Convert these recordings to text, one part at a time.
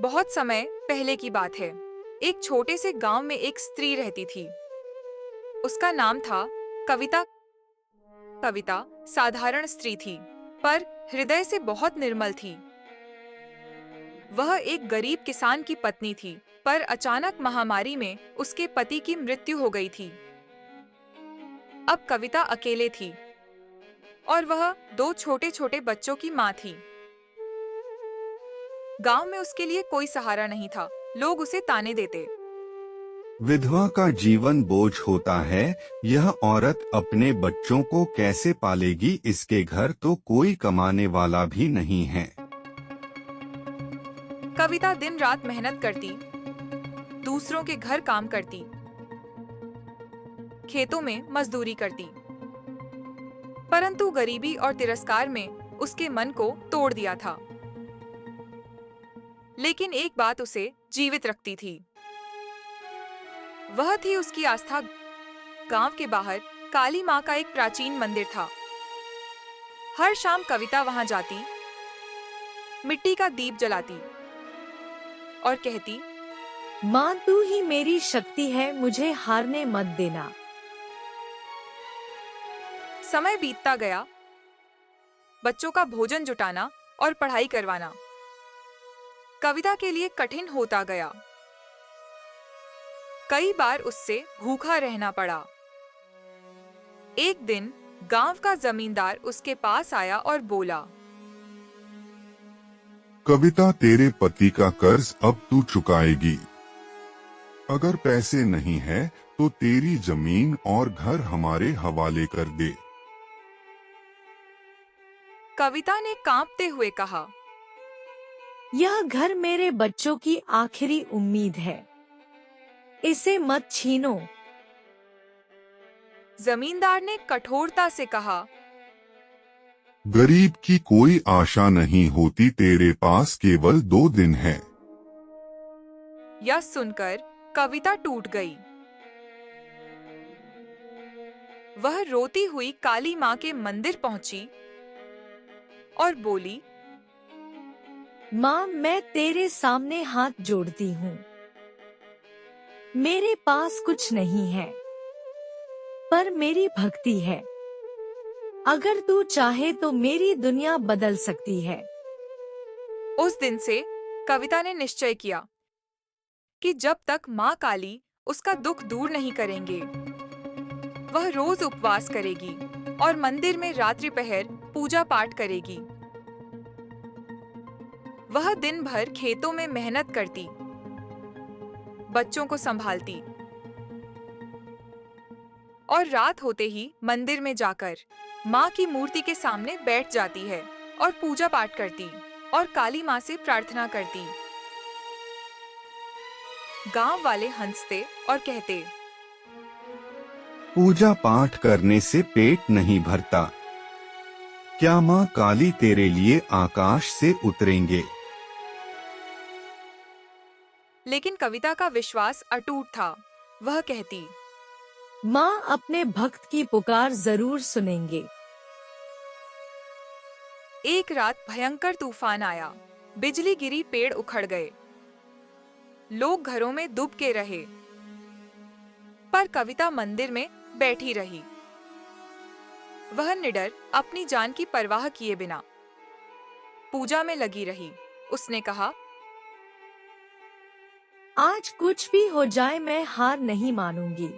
बहुत समय पहले की बात है। एक छोटे से गांव में एक स्त्री रहती थी। उसका नाम था कविता। कविता साधारण स्त्री थी, पर हृदय से बहुत निर्मल थी। वह एक गरीब किसान की पत्नी थी, पर अचानक महामारी में उसके पति की मृत्यु हो गई थी। अब कविता अकेले थी और वह दो छोटे छोटे बच्चों की माँ थी। गांव में उसके लिए कोई सहारा नहीं था। लोग उसे ताने देते। विधवा का जीवन बोझ होता है। यह औरत अपने बच्चों को कैसे पालेगी? इसके घर तो कोई कमाने वाला भी नहीं है। कविता दिन रात मेहनत करती, दूसरों के घर काम करती, खेतों में मजदूरी करती, परंतु गरीबी और तिरस्कार में उसके मन को तोड़ दिया था। लेकिन एक बात उसे जीवित रखती थी। वह थी उसकी आस्था। गांव के बाहर काली माँ का एक प्राचीन मंदिर था। हर शाम कविता वहां जाती, मिट्टी का दीप जलाती और कहती, माँ तू ही मेरी शक्ति है, मुझे हारने मत देना। समय बीतता गया। बच्चों का भोजन जुटाना और पढ़ाई करवाना कविता के लिए कठिन होता गया। कई बार उससे भूखा रहना पड़ा। एक दिन गांव का जमींदार उसके पास आया और बोला, कविता, तेरे पति का कर्ज अब तू चुकाएगी। अगर पैसे नहीं है तो तेरी जमीन और घर हमारे हवाले कर दे। कविता ने कांपते हुए कहा, यह घर मेरे बच्चों की आखिरी उम्मीद है, इसे मत छीनो। जमींदार ने कठोरता से कहा, गरीब की कोई आशा नहीं होती, तेरे पास केवल 2 दिन है। यह सुनकर कविता टूट गई। वह रोती हुई काली माँ के मंदिर पहुंची और बोली, माँ, मैं तेरे सामने हाथ जोड़ती हूँ। मेरे पास कुछ नहीं है, पर मेरी भक्ति है। अगर तू चाहे तो मेरी दुनिया बदल सकती है। उस दिन से कविता ने निश्चय किया कि जब तक माँ काली उसका दुख दूर नहीं करेंगे, वह रोज उपवास करेगी और मंदिर में रात्रि पहर पूजा पाठ करेगी। वह दिन भर खेतों में मेहनत करती, बच्चों को संभालती और रात होते ही मंदिर में जाकर माँ की मूर्ति के सामने बैठ जाती है और पूजा पाठ करती और काली माँ से प्रार्थना करती। गांव वाले हंसते और कहते, पूजा पाठ करने से पेट नहीं भरता। क्या माँ काली तेरे लिए आकाश से उतरेंगे? लेकिन कविता का विश्वास अटूट था। वह कहती, माँ अपने भक्त की पुकार जरूर सुनेंगे। एक रात भयंकर तूफान आया। बिजली गिरी, पेड़ उखड़ गए, लोग घरों में दुबके रहे, पर कविता मंदिर में बैठी रही। वह निडर, अपनी जान की परवाह किए बिना पूजा में लगी रही। उसने कहा, आज कुछ भी हो जाए मैं हार नहीं मानूंगी।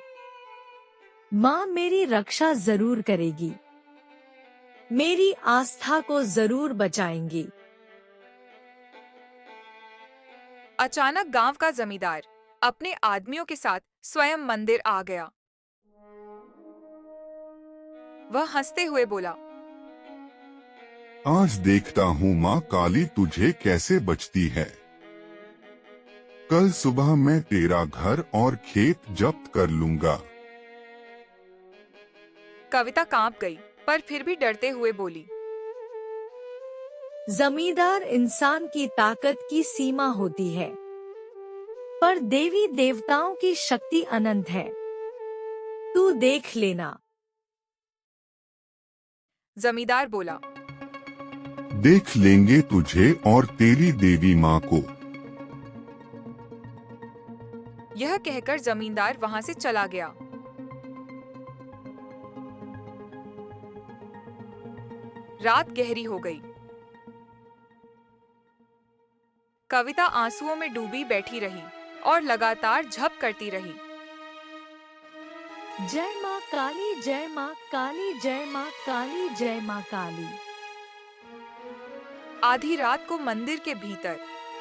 माँ मेरी रक्षा जरूर करेगी, मेरी आस्था को जरूर बचाएंगी। अचानक गांव का जमींदार अपने आदमियों के साथ स्वयं मंदिर आ गया। वह हंसते हुए बोला, आज देखता हूँ माँ काली तुझे कैसे बचती है। कल सुबह मैं तेरा घर और खेत जब्त कर लूंगा। कविता कांप गई, पर फिर भी डरते हुए बोली, जमींदार, इंसान की ताकत की सीमा होती है, पर देवी देवताओं की शक्ति अनंत है। तू देख लेना। जमींदार बोला, देख लेंगे तुझे और तेरी देवी माँ को। यह कहकर जमींदार वहां से चला गया। रात गहरी हो गई। कविता आंसुओं में डूबी बैठी रही और लगातार झप करती रही। जय माँ काली, जय माँ काली, जय माँ काली, जय माँ काली। आधी रात को मंदिर के भीतर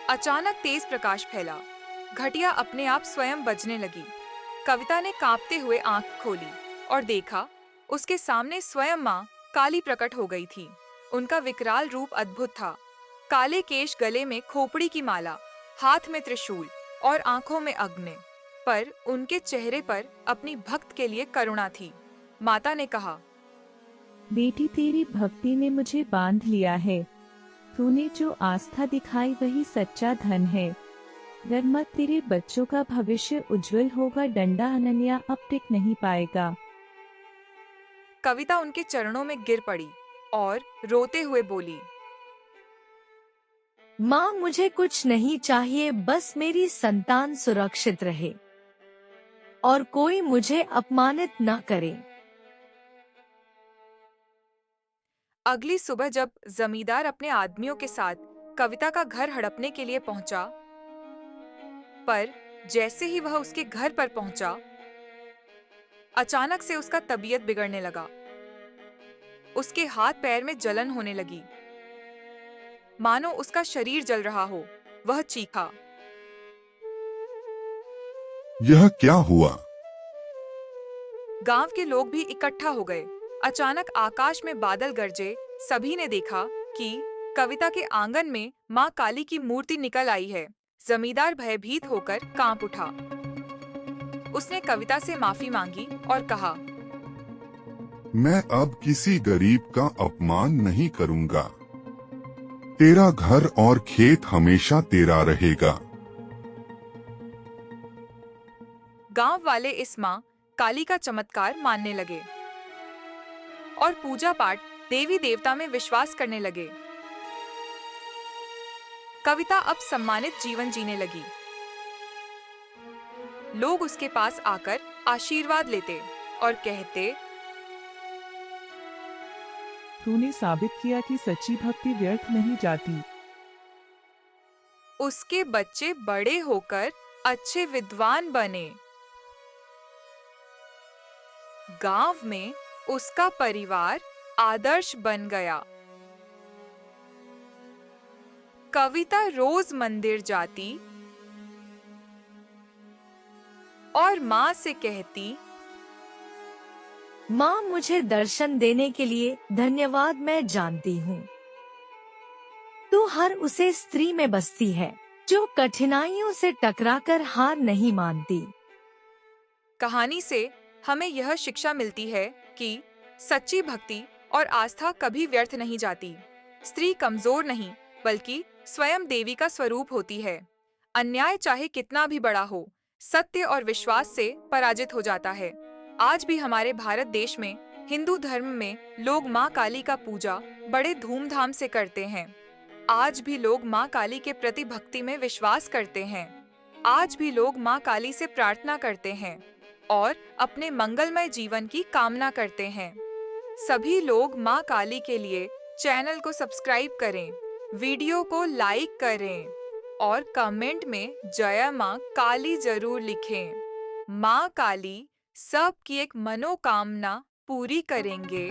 अचानक तेज प्रकाश फैला। घटिया अपने आप स्वयं बजने लगी। कविता ने कांपते हुए आंख खोली और देखा, उसके सामने स्वयं माँ काली प्रकट हो गई थी। उनका विकराल रूप अद्भुत था। काले केश, गले में खोपड़ी की माला, हाथ में त्रिशूल और आंखों में अग्नि, पर उनके चेहरे पर अपनी भक्त के लिए करुणा थी। माता ने कहा, बेटी, तेरी भक्ति ने मुझे बांध लिया है। तूने जो आस्था दिखाई वही सच्चा धन है। डर मत, तेरे बच्चों का भविष्य उज्जवल होगा। डंडा अनन्या अब टिक नहीं पाएगा। कविता उनके चरणों में गिर पड़ी और रोते हुए बोली, माँ, मुझे कुछ नहीं चाहिए, बस मेरी संतान सुरक्षित रहे और कोई मुझे अपमानित न करे। अगली सुबह जब जमींदार अपने आदमियों के साथ कविता का घर हड़पने के लिए पहुंचा, पर जैसे ही वह उसके घर पर पहुंचा, अचानक से उसका तबीयत बिगड़ने लगा। उसके हाथ पैर में जलन होने लगी, मानो उसका शरीर जल रहा हो। वह चीखा, यह क्या हुआ? गांव के लोग भी इकट्ठा हो गए। अचानक आकाश में बादल गरजे। सभी ने देखा कि कविता के आंगन में मां काली की मूर्ति निकल आई है। जमींदार भयभीत होकर कांप उठा। उसने कविता से माफी मांगी और कहा, मैं अब किसी गरीब का अपमान नहीं करूंगा। तेरा घर और खेत हमेशा तेरा रहेगा। गांव वाले इस मां काली का चमत्कार मानने लगे और पूजा पाठ, देवी देवता में विश्वास करने लगे। कविता अब सम्मानित जीवन जीने लगी। लोग उसके पास आकर आशीर्वाद लेते और कहते, तूने साबित किया कि सच्ची भक्ति व्यर्थ नहीं जाती। उसके बच्चे बड़े होकर अच्छे विद्वान बने। गांव में उसका परिवार आदर्श बन गया। कविता रोज मंदिर जाती और मां से कहती, माँ, मुझे दर्शन देने के लिए धन्यवाद। मैं जानती हूँ तू हर उसे स्त्री में बसती है जो कठिनाइयों से टकराकर हार नहीं मानती। कहानी से हमें यह शिक्षा मिलती है कि सच्ची भक्ति और आस्था कभी व्यर्थ नहीं जाती। स्त्री कमजोर नहीं, बल्कि स्वयं देवी का स्वरूप होती है। अन्याय चाहे कितना भी बड़ा हो, सत्य और विश्वास से पराजित हो जाता है। आज भी हमारे भारत देश में हिंदू धर्म में लोग मां काली का पूजा बड़े धूमधाम से करते हैं। आज भी लोग मां काली के प्रति भक्ति में विश्वास करते हैं। आज भी लोग मां काली से प्रार्थना करते हैं और अपने मंगलमय जीवन की कामना करते हैं। सभी लोग मां काली के लिए चैनल को सब्सक्राइब करें, वीडियो को लाइक करें और कमेंट में जय मां काली जरूर लिखें। मां काली सबकी एक मनोकामना पूरी करेंगे।